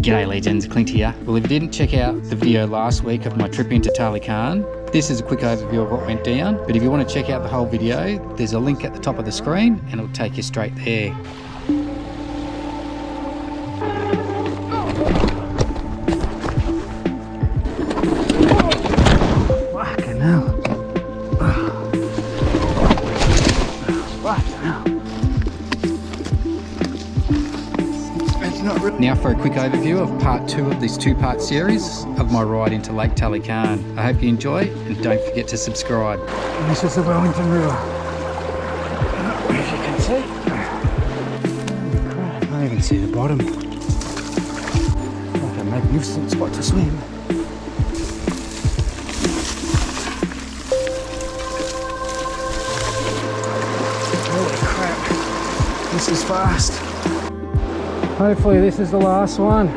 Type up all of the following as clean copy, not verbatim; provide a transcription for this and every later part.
G'day legends, Clint here. Well, if you didn't check out the video last week of my trip into Tali Karng, this is a quick overview of what went down. But if you want to check out the whole video, there's a link at the top of the screen and it'll take you straight there. Fucking hell. Fucking hell. Now for a quick overview of part 2 of this 2-part series of my ride into Lake Tali Karng. I hope you enjoy and don't forget to subscribe. And this is the Wellington River. If you can see. Holy crap, I can't even see the bottom. Like a magnificent spot to swim. Holy crap, this is fast. Hopefully this is the last one.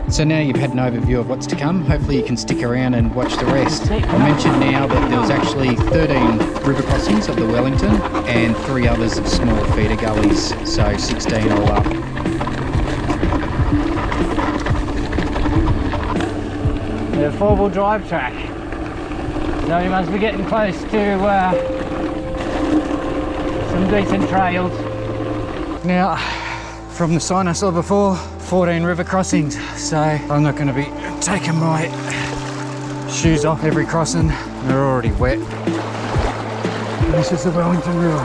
So now you've had an overview of what's to come, hopefully you can stick around and watch the rest. I mentioned now that there was actually 13 river crossings of the Wellington and 3 others of small feeder gullies, so 16 all up. The 4-wheel drive track. So you must be getting close to some decent trails. Now, from the sign I saw before, 14 river crossings, so I'm not going to be taking my shoes off every crossing, they're already wet. And this is the Wellington River,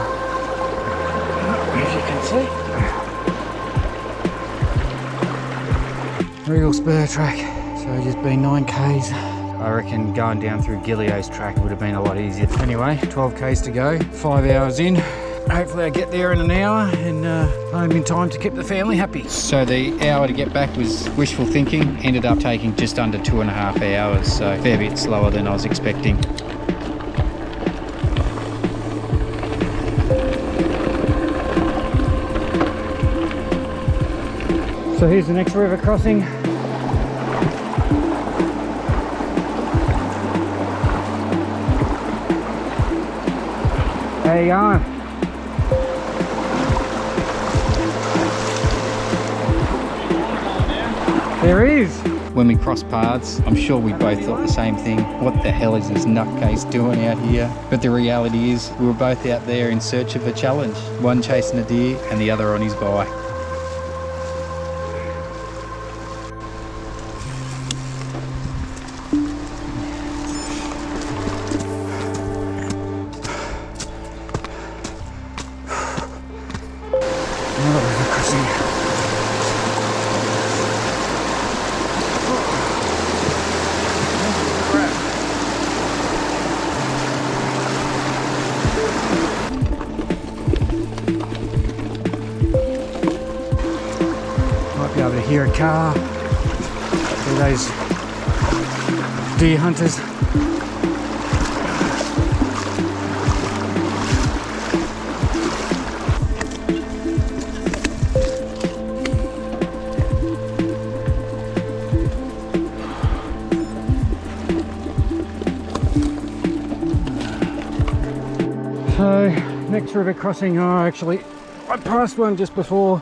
if you can see. Riggall Spur track, so just been 9 k's. I reckon going down through Gillio's track would have been a lot easier. Anyway, 12 k's to go, 5 hours in. Hopefully I get there in an hour and home in time to keep the family happy. So the hour to get back was wishful thinking, ended up taking just under 2.5 hours, so a fair bit slower than I was expecting. So here's the next river crossing. There you go. There is. When we crossed paths, I'm sure we both thought the same thing. What the hell is this nutcase doing out here? But the reality is, we were both out there in search of a challenge. One chasing a deer and the other on his bike. Be able to hear a car. See those deer hunters. So next river crossing, I passed one just before.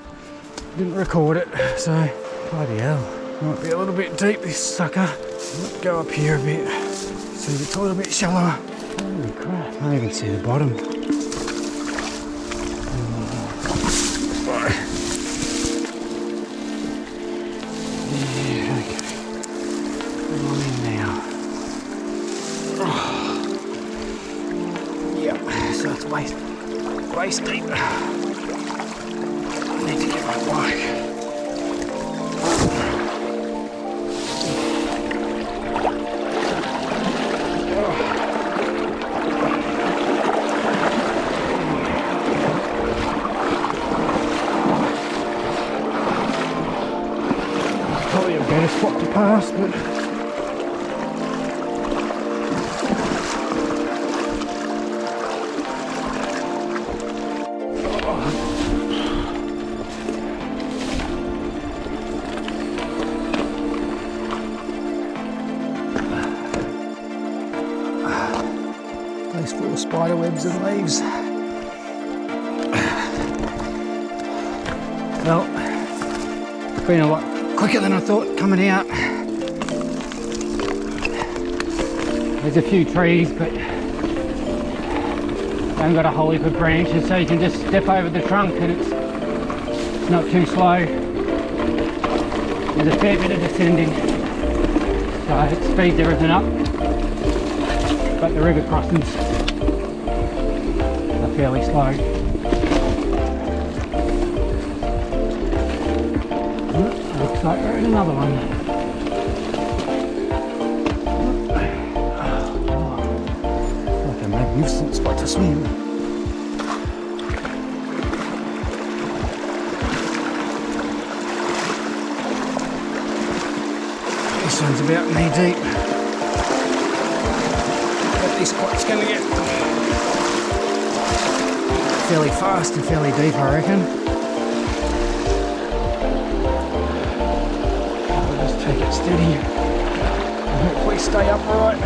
Didn't record it, so bloody hell. Might be a little bit deep, this sucker. Let's go up here a bit. See if it's a little bit shallower. Holy crap, I can't even see the bottom. Yeah, okay. Come on in now. Yep, so it's waist deep. I need to get my bike. Probably a better spot to pass, but full of spider webs and leaves. Well, it's been a lot quicker than I thought coming out. There's a few trees, but they haven't got a whole heap of branches, so you can just step over the trunk and it's not too slow. There's a fair bit of descending, so it speeds everything up, but the river crossings are fairly slow. Looks like we're in another one. Like a magnificent spot to swim. This one's about knee deep. But this spot's going to get fairly fast and fairly deep, I reckon. I'll just take it steady and hopefully stay upright.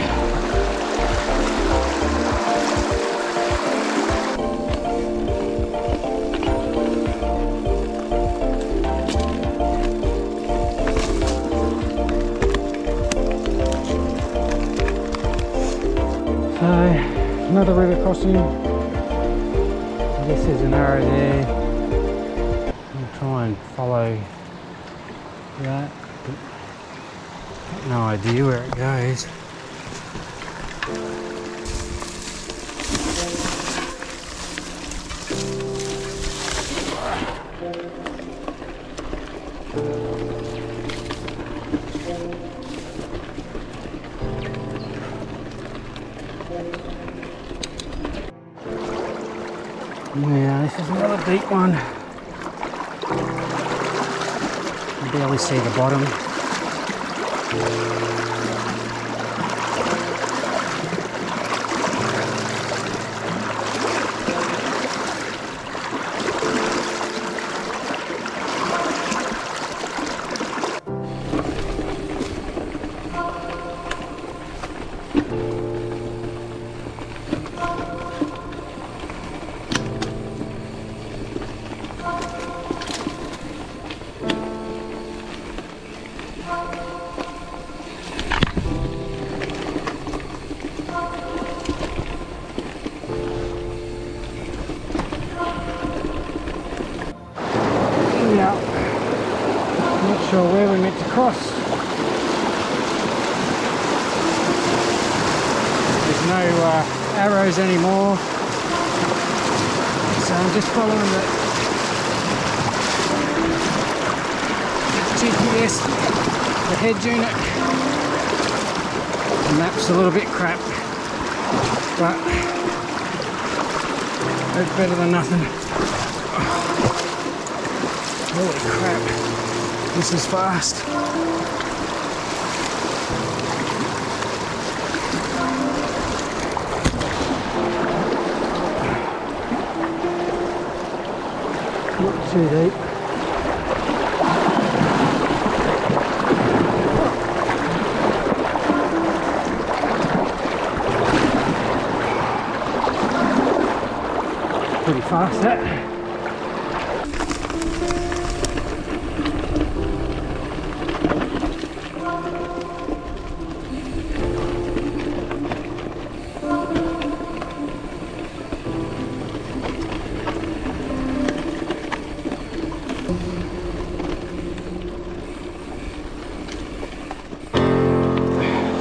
Another river crossing. I guess there's an arrow there. I'll try and follow that. Got no idea where it goes. Yeah, this is another deep one. You can barely see the bottom. Not sure where we're meant to cross. There's no arrows anymore, so I'm just following the GPS, the head unit. The map's a little bit crap, but it's better than nothing. Holy crap, this is fast. Not too deep. Pretty fast, that.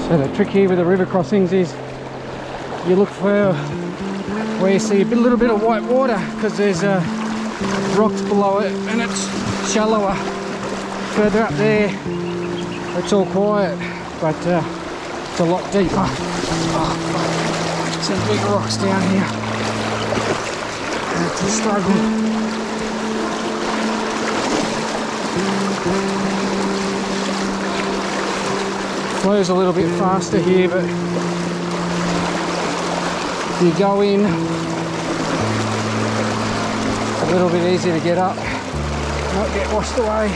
So the trick here with the river crossings is you look for where you see a little bit of white water, because there's rocks below it and it's shallower. Further up there it's all quiet, but it's a lot deeper. Oh, some big rocks down here. It's a struggle. Flows a little bit faster here, but if you go in, it's a little bit easier to get up, not get washed away.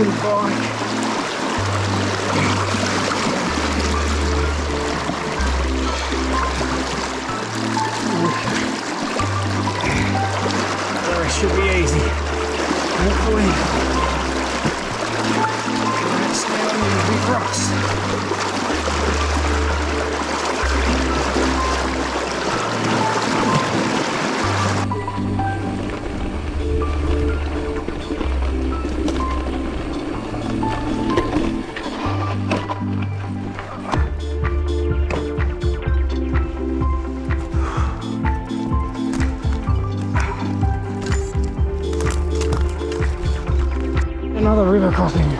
to the bike. The rest should be easy, hopefully. Let's down these big rocks. Another river crossing.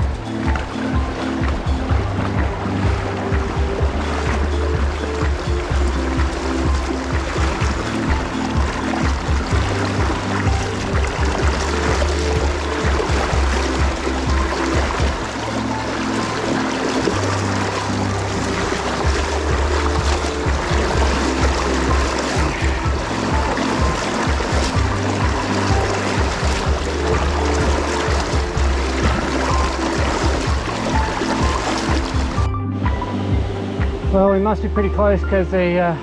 Well, we must be pretty close because the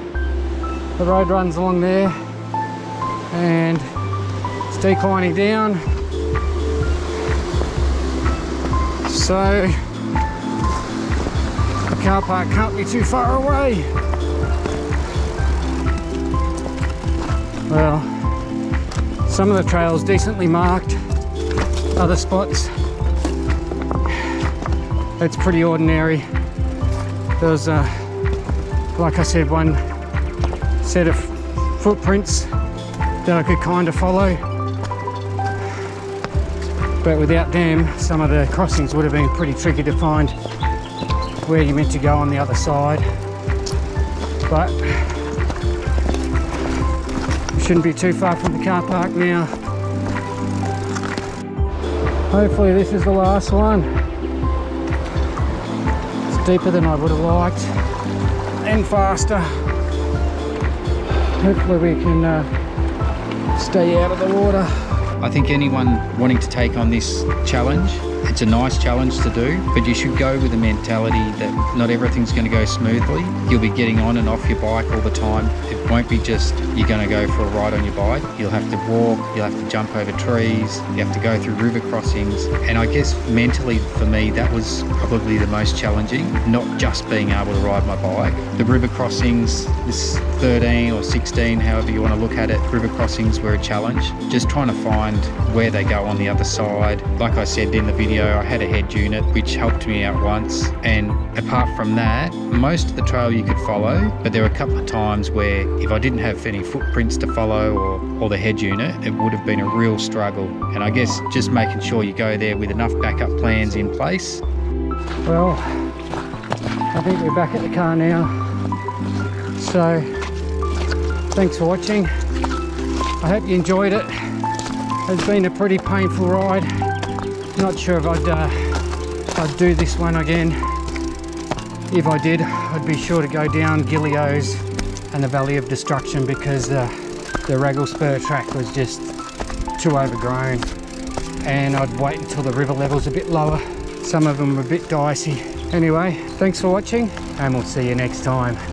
road runs along there and it's declining down. So the car park can't be too far away. Well, some of the trails decently marked, other spots it's pretty ordinary. There was, like I said, one set of footprints that I could kind of follow, but without them, some of the crossings would have been pretty tricky to find where you're meant to go on the other side. But we shouldn't be too far from the car park now. Hopefully this is the last one. Deeper than I would have liked and faster. Hopefully we can stay out of the water. I think anyone wanting to take on this challenge, it's a nice challenge to do, but you should go with the mentality that not everything's going to go smoothly. You'll be getting on and off your bike all the time. It won't be just you're going to go for a ride on your bike. You'll have to walk, you'll have to jump over trees, you have to go through river crossings. And I guess mentally for me that was probably the most challenging, not just being able to ride my bike. The river crossings, this 13 or 16, however you want to look at it, river crossings were a challenge. Just trying to find where they go on the other side. Like I said in the video, I had a head unit which helped me out once, and apart from that, most of the trail you could follow, but there were a couple of times where if I didn't have any footprints to follow or the head unit, it would have been a real struggle. And I guess just making sure you go there with enough backup plans in place. Well, I think we're back at the car now, so thanks for watching. I hope you enjoyed it. It's been a pretty painful ride. Not sure if I'd do this one again. If I did, I'd be sure to go down Gippsland and the Valley of Destruction because the Riggall Spur track was just too overgrown, and I'd wait until the river level's a bit lower. Some of them were a bit dicey. Anyway, thanks for watching and we'll see you next time.